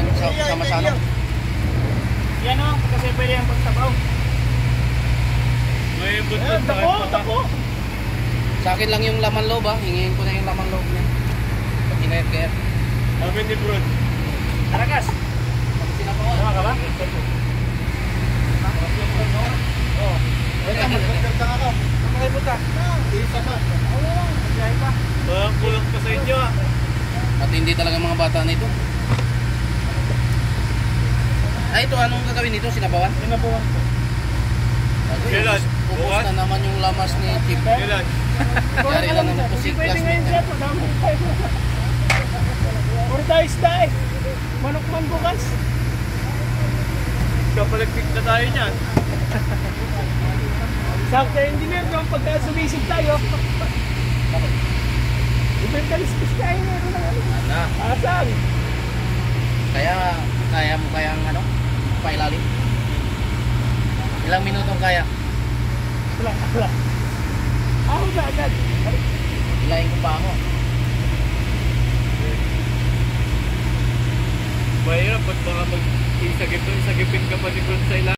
yung sama-sama. Yan o, kasi pwede yung pagsabaw. May budbud na kayo Tako! Sa akin lang yung laman loob ha. Hingin ko na yung laman loob niya. Pag hinayat-kayat. Amin ni Brod. Tarakas! Sinabawan. Tama ka ba? Oo. Pwede ka. Makaipunta. Isa pa. Magkain pa. Kulang pa sa inyo ah. At hindi talaga mga bata na ito. Ay, ito anong gagawin nito? Sinabawan? Sinabawan ko. Kailan? Upos Bukas? na naman yung lamas ni Chip. Kailan? Yari lang naman po si Pwede classmate ngayon niya. siya. Pagdamay tayo. Puro tayo isda eh. Manok man bukas. Kapalagpit na tayo niyan. Sakto engineer kung pagka sumisip tayo. Ibang kaliskis tayo meron ng ano. Ano? Asan? Kaya mo kayang ano? Pailalim? Ilang minutong kaya? Wala. Ako na agad. Ilayin ko pa ako. Mahirap, ba't baka mag-isagipin ka pa ni Brod sa ilang?